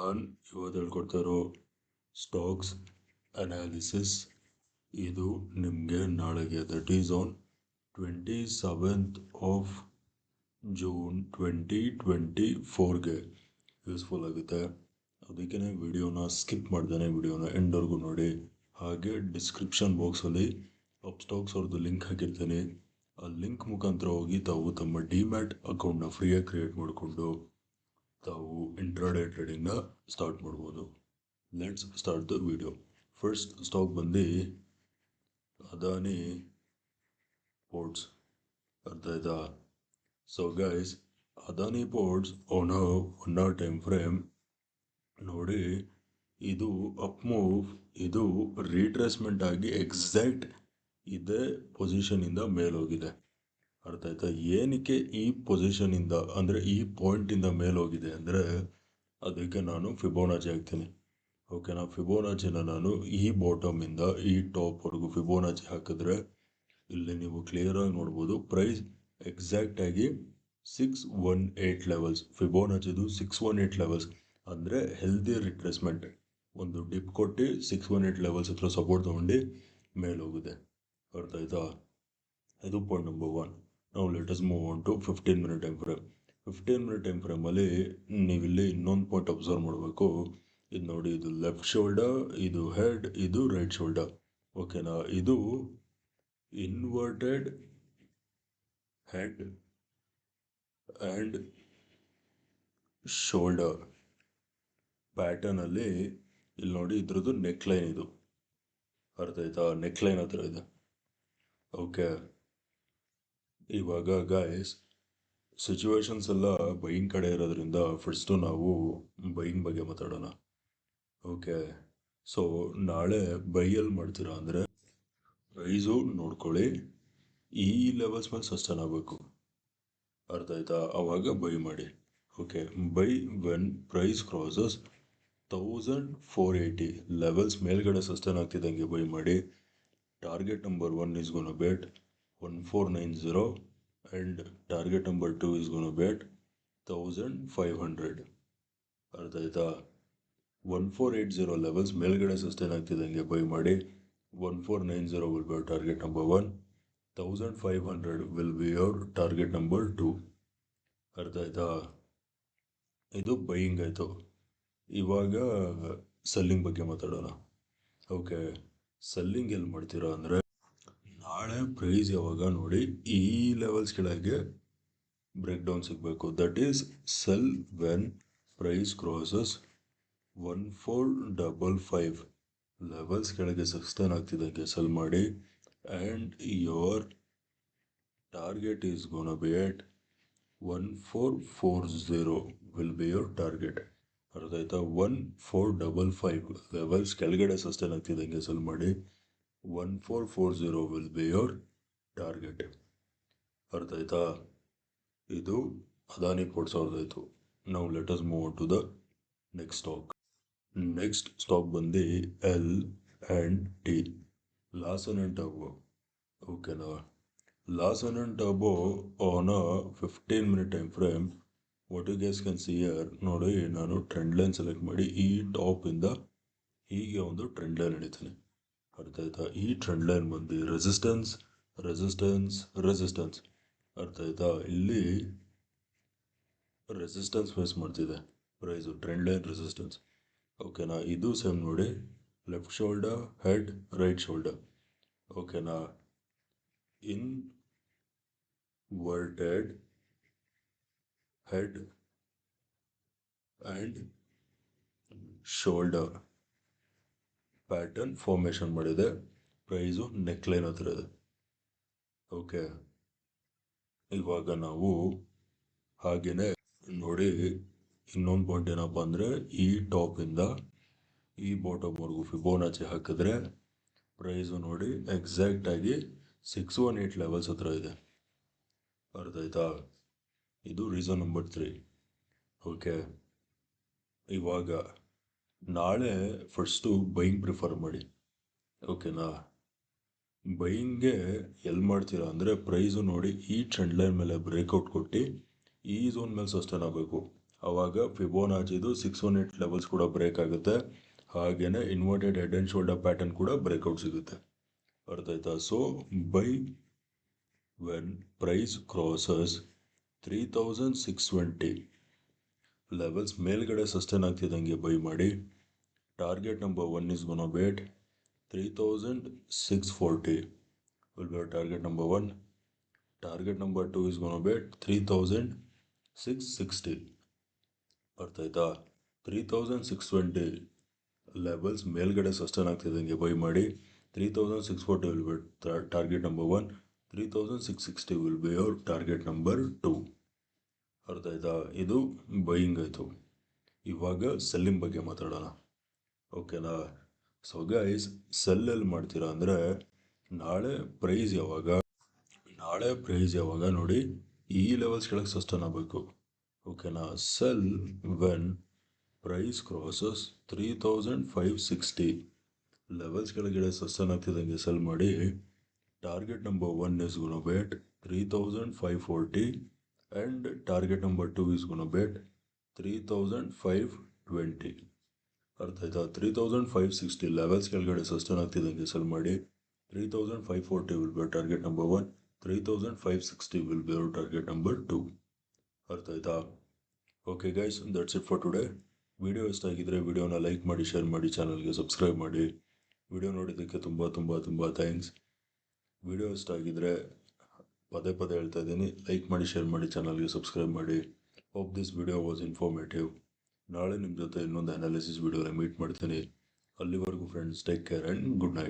ನಾನು ಇವತ್ತು ಹೇಳ್ಕೊಡ್ತಾ ಇರೋ ಸ್ಟಾಕ್ಸ್ ಅನಾಲಿಸಿಸ್ ಇದು ನಿಮಗೆ ನಾಳೆಗೆ that is on 27th of June 2024ಗೆ ಯೂಸ್ಫುಲ್ ಆಗುತ್ತೆ. ಅದಕ್ಕೆ ವಿಡಿಯೋನ ಸ್ಕಿಪ್ ಮಾಡ್ದೇನೆ ವಿಡಿಯೋನ ಎಂಡ್ವರೆಗೂ ನೋಡಿ. ಹಾಗೆ ಡಿಸ್ಕ್ರಿಪ್ಷನ್ ಬಾಕ್ಸಲ್ಲಿ ಅಪ್ ಸ್ಟಾಕ್ಸ್ ಅವ್ರದ್ದು ಲಿಂಕ್ ಹಾಕಿರ್ತೀನಿ. ಆ ಲಿಂಕ್ ಮುಖಾಂತರ ಹೋಗಿ ತಾವು ತಮ್ಮ ಡಿಮ್ಯಾಟ್ ಅಕೌಂಟ್ನ ಫ್ರೀಯಾಗಿ ಕ್ರಿಯೇಟ್ ಮಾಡಿಕೊಂಡು ತಾವು ಇಂಟ್ರಾಡೇ ಟ್ರೇಡಿಂಗ್ನ ಸ್ಟಾರ್ಟ್ ಮಾಡ್ಬೋದು. Let's start the video. First stock ಬಂದು ಅದಾನಿ ಪೋರ್ಟ್ಸ್. ಅರ್ಥ ಆಯ್ತಾ? So guys, Adani Ports on a 1 hour time frame ನೋಡಿ, ಇದು ಅಪ್ ಮೂವ್, ಇದು ರೀಟ್ರೇಸ್ಮೆಂಟ್ ಆಗಿ ಎಕ್ಸಾಕ್ಟ್ ಇದೇ ಪೊಸಿಷನಿಂದ ಮೇಲೋಗಿದೆ. ಅರ್ಥ ಆಯ್ತಾ? ಏನಕ್ಕೆ ಈ ಪೊಸಿಷನಿಂದ ಅಂದರೆ ಈ ಪಾಯಿಂಟಿಂದ ಮೇಲೋಗಿದೆ ಅಂದರೆ ಅದಕ್ಕೆ ನಾನು ಫಿಬೋನಾಚಿ ಹಾಕ್ತೀನಿ. ಓಕೆನಾ? ಫಿಬೋನಾಚಿನ ನಾನು ಈ ಬಾಟಮಿಂದ ಈ ಟಾಪ್ವರೆಗೂ ಫಿಬೋನಾಚಿ ಹಾಕಿದ್ರೆ ಇಲ್ಲಿ ನೀವು ಕ್ಲಿಯರಾಗಿ ನೋಡ್ಬೋದು. ಪ್ರೈಸ್ ಎಕ್ಸಾಕ್ಟಾಗಿ 618 ಲೆವೆಲ್ಸ್, ಫಿಬೋನಾಚಿದು 618 ಲೆವೆಲ್ಸ್ ಅಂದರೆ ಹೆಲ್ದಿ ರಿಟ್ರೇಸ್ಮೆಂಟ್. ಒಂದು ಡಿಪ್ ಕೊಟ್ಟು 618 ಲೆವೆಲ್ಸ್ ಹತ್ರ ಸಪೋರ್ಟ್ ತೊಗೊಂಡು ಮೇಲೋಗಿದೆ. ಅರ್ಥ ಆಯ್ತಾ? ಇದು ಪಾಯಿಂಟ್ ನಂಬರ್ 1. ನಾವು let's move on to 15 minute time frame. 15 minute time ಫ್ರೇಮಲ್ಲಿ ನೀವಿಲ್ಲಿ ಇನ್ನೊಂದು ಪಾಯಿಂಟ್ ಅಬ್ಸರ್ವ್ ಮಾಡಬೇಕು. ಇದು ನೋಡಿ, ಇದು ಲೆಫ್ಟ್ ಶೋಲ್ಡರ್, ಇದು ಹೆಡ್, ಇದು ರೈಟ್ ಶೋಲ್ಡರ್. ಓಕೆನಾ? ಇದು ಇನ್ವರ್ಟೆಡ್ ಹೆಡ್ ಆ್ಯಂಡ್ ಶೋಲ್ಡರ್ ಪ್ಯಾಟರ್ನಲ್ಲಿ ಇಲ್ಲಿ ನೋಡಿ, ಇದ್ರದ್ದು ನೆಕ್ಲೈನ್ ಇದು. ಅರ್ಥ ಆಯ್ತಾ? ನೆಕ್ಲೈನ್ ಹತ್ರ ಇದೆ. ಓಕೆ, ಇವಾಗ ಗಾಯ್ಸ್ ಸಿಚುವೇಶನ್ಸ್ ಎಲ್ಲ ಬೈಯಿಂಗ್ ಕಡೆ ಇರೋದ್ರಿಂದ ಫಸ್ಟು ನಾವು ಬೈಯಿಂಗ್ ಬಗ್ಗೆ ಮಾತಾಡೋಣ. ಓಕೆ, ಸೊ ನಾಳೆ ಬೈಯಲ್ಲಿ ಮಾಡ್ತೀರಾ ಅಂದರೆ ಪ್ರೈಸು ನೋಡ್ಕೊಳ್ಳಿ, ಈ ಲೆವೆಲ್ಸ್ ಮೇಲೆ ಸಸ್ಟೈನ್ ಆಗಬೇಕು. ಅರ್ಥ ಆಯ್ತಾ? ಆವಾಗ ಬೈ ಮಾಡಿ. Okay, buy when price crosses 1480 levels ಮೇಲ್ಗಡೆ ಸಸ್ಟೈನ್ ಆಗ್ತಿದ್ದಂಗೆ ಬೈ ಮಾಡಿ. Target number 1 is gonna bet 1490 and target number 2 is gonna bet 1500. ಅರ್ಥ ಆಯ್ತಾ? 1480 ಲೆವೆಲ್ಸ್ ಮೇಲ್ಗಡೆ ಸಸ್ಟೈನ್ ಆಗ್ತಿದ್ದಂಗೆ ಬೈ ಮಾಡಿ. 1490 will be your target number 1, 1500 will be your target number 2. ಅರ್ಥ ಆಯ್ತಾ? ಇದು ಬೈಯಿಂಗ್ ಆಯಿತು. ಇವಾಗ ಸೆಲ್ಲಿಂಗ್ ಬಗ್ಗೆ ಮಾತಾಡೋಣ. ಓಕೆ, ಸೆಲ್ಲಿಂಗ್ ಎಲ್ಲಿ ಮಾಡ್ತೀರಾ ಅಂದರೆ ನಾಳೆ ಪ್ರೈಸ್ ಯಾವಾಗ ನೋಡಿ ಈ ಲೆವೆಲ್ಸ್ ಕೆಳಗೆ ಬ್ರೇಕ್ ಡೌನ್ ಸಿಗಬೇಕು. That is sell when price crosses 1455 levels ಕೆಳಗೆ ಸಸ್ಟೈನ್ ಆಗ್ತಿದ್ದಂಗೆ ಸೆಲ್ ಮಾಡಿ. And your target is gonna be at 1440 will be your target. ಅರ್ಥ ಆಯ್ತಾ? 1455 ಲೆವೆಲ್ಸ್ ಕೆಳಗಡೆ ಸಸ್ಟೈನ್ ಆಗ್ತಿದ್ದಂಗೆ ಸೆಲ್ ಮಾಡಿ. 1440 ವಿಲ್ ಬಿ ಯೋರ್ ಟಾರ್ಗೆಟ್. ಅರ್ಥ ಆಯ್ತಾ? ಇದು ಅದಾನಿ ಪೋರ್ಟ್ಸ್ ಅವ್ರದ್ದಾಯಿತು. ನಾವು let's move to the next stock. Next stock ಬಂದು L&T, ಲಾರ್ಸನ್ ಆ್ಯಂಡ್ ಟರ್ಬೋ. ಓಕೆನಾ? ಲಾರ್ಸನ್ ಆ್ಯಂಡ್ ಟರ್ಬೋ on a 15 minute time frame. What you guys can see here ನೋಡಿ, ನಾನು ಟ್ರೆಂಡ್ ಲೈನ್ ಸೆಲೆಕ್ಟ್ ಮಾಡಿ ಈ ಟಾಪಿಂದ ಹೀಗೆ ಒಂದು ಟ್ರೆಂಡ್ ಲೈನ್ ಹಿಡಿತೀನಿ. ಅರ್ಥ ಆಯ್ತಾ? ಈ ಟ್ರೆಂಡ್ ಲೈನ್ ಬಂದು ರೆಸಿಸ್ಟೆನ್ಸ್ ರೆಸಿಸ್ಟೆನ್ಸ್ ರೆಸಿಸ್ಟೆನ್ಸ್. ಅರ್ಥ ಆಯ್ತಾ? ಇಲ್ಲಿ ರೆಸಿಸ್ಟೆನ್ಸ್ ಫೇಸ್ ಮಾಡ್ತಿದೆ ಪ್ರೈಸು, ಟ್ರೆಂಡ್ ಲೈನ್ ರೆಸಿಸ್ಟೆನ್ಸ್. ಓಕೆನಾ? ಇದು ಸೇಮ್ ನೋಡಿ, left shoulder, head, right shoulder. ಓಕೆನಾ? Inverted head and shoulder pattern formation ಮಾಡಿದೆ. ಪ್ರೈಸು ನೆಕ್ಲೈನ್ ಹತ್ರ ಇದೆ. ಓಕೆ, ಇವಾಗ ನಾವು ಹಾಗೇನೆ ನೋಡಿ ಇನ್ನೊಂದು ಪಾಯಿಂಟ್ ಏನಪ್ಪ ಅಂದರೆ ಈ ಟಾಪಿಂದ ಈ ಬಾಟಮ್ವರೆಗೂ ಫಿಬೋನಾಚಿ ಹಾಕಿದ್ರೆ ಪ್ರೈಸು ನೋಡಿ ಎಕ್ಸಾಕ್ಟಾಗಿ 618 ಲೆವೆಲ್ಸ್ ಹತ್ರ ಇದೆ. ಅರ್ಥ ಆಯ್ತಾ? ಇದು ರೀಸನ್ ನಂಬರ್ 3. ಓಕೆ, ಇವಾಗ ನಾಳೆ ಫಸ್ಟು ಬೈಯಿಂಗ್ ಪ್ರಿಫರ್ ಮಾಡಿ. ಓಕೆನಾ? ಬೈಯಿಂಗ್ಗೆ ಎಲ್ಲಿ ಮಾಡ್ತೀರಾ ಅಂದರೆ ಪ್ರೈಸು ನೋಡಿ ಈ ಟ್ರೆಂಡ್ ಲೈನ್ ಮೇಲೆ ಬ್ರೇಕ್ಔಟ್ ಕೊಟ್ಟು ಈ ಝೋನ್ ಮೇಲೆ ಸಸ್ಟೈನ್ ಆಗಬೇಕು. ಆವಾಗ ಫಿಬೋನಾಚಿದು 618 ಲೆವೆಲ್ಸ್ ಕೂಡ ಬ್ರೇಕ್ ಆಗುತ್ತೆ. ಹಾಗೆಯೇ inverted head and shoulder pattern ಕೂಡ ಬ್ರೇಕ್ಔಟ್ ಸಿಗುತ್ತೆ. ಅರ್ಥ ಆಯ್ತಾ? So buy when price crosses 3620 levels ಮೇಲ್ಗಡೆ ಸಸ್ಟೈನ್ ಆಗ್ತಿದ್ದಂಗೆ ಬೈ ಮಾಡಿ. Target number 1 is gonna be at 3640 will be our target number 1. Target number 2 is gonna be at 3660. ಅರ್ಥ ಆಯ್ತಾ? 3620 levels ಮೇಲ್ಗಡೆ ಸಸ್ಟೈನ್ ಆಗ್ತಿದ್ದಂಗೆ ಬೈ ಮಾಡಿ. 3640 will be target number 1. 3660 will be your target number 2. ಅರ್ಥ ಆಯ್ತಾ? ಇದು ಬೈಯಿಂಗ್ ಆಯಿತು. ಇವಾಗ ಸೆಲ್ಲಿಂಗ್ ಬಗ್ಗೆ ಮಾತಾಡೋಣ. ಓಕೆನಾ? ಸೊ ಗೈಸ್, ಸೆಲ್ಲಲ್ಲಿ ಮಾಡ್ತೀರಾ ಅಂದರೆ ನಾಳೆ ಪ್ರೈಸ್ ಯಾವಾಗ ನೋಡಿ ಈ ಲೆವೆಲ್ಸ್ ಕೆಳಗೆ ಸಸ್ಟೈನ್ ಆಗಬೇಕು. ಓಕೆನಾ? Sell when price crosses 3560 levels ಕೆಳಗಡೆ ಸಸ್ಟೈನ್ ಆಗ್ತಿದ್ದಂಗೆ ಸೆಲ್ ಮಾಡಿ. Target number 1 is gonna be at 3540 and target number 2 is gonna be at 3520. ಅರ್ಥ ಆಯ್ತಾ? 3560 ಲೆವೆಲ್ಸ್ ಕೆಳಗಡೆ ಸಸ್ಟೈನ್ ಆಗ್ತಿದ್ದಂಗೆ ಸೆಲ್ ಮಾಡಿ. 3540 will be target number 1. 3560 will be our target number 2. ಅರ್ಥ ಆಯ್ತಾ? Okay guys, that's it for today. Video ಇಷ್ಟ ಆಗಿದ್ರೆ ವಿಡಿಯೋನ ಲೈಕ್ ಮಾಡಿ, ಶೇರ್ ಮಾಡಿ, ಚಾನಲ್ಗೆ ಸಬ್ಸ್ಕ್ರೈಬ್ ಮಾಡಿ. ವಿಡಿಯೋ ನೋಡಿದ್ದಕ್ಕೆ ತುಂಬ ಥ್ಯಾಂಕ್ಸ್. ವಿಡಿಯೋ ಇಷ್ಟ ಆಗಿದ್ರೆ ಪದೇ ಹೇಳ್ತಾ ಇದ್ದೀನಿ, ಲೈಕ್ ಮಾಡಿ, ಶೇರ್ ಮಾಡಿ, ಚಾನಲ್ಗೆ ಸಬ್ಸ್ಕ್ರೈಬ್ ಮಾಡಿ. Hope this video was informative. ನಾಳೆ ನಿಮ್ಮ ಜೊತೆ ಇನ್ನೊಂದು ಅನಾಲಿಸಿಸ್ ವಿಡಿಯೋನ ಮೀಟ್ ಮಾಡ್ತೀನಿ. ಅಲ್ಲಿವರೆಗೂ friends, take care and good night.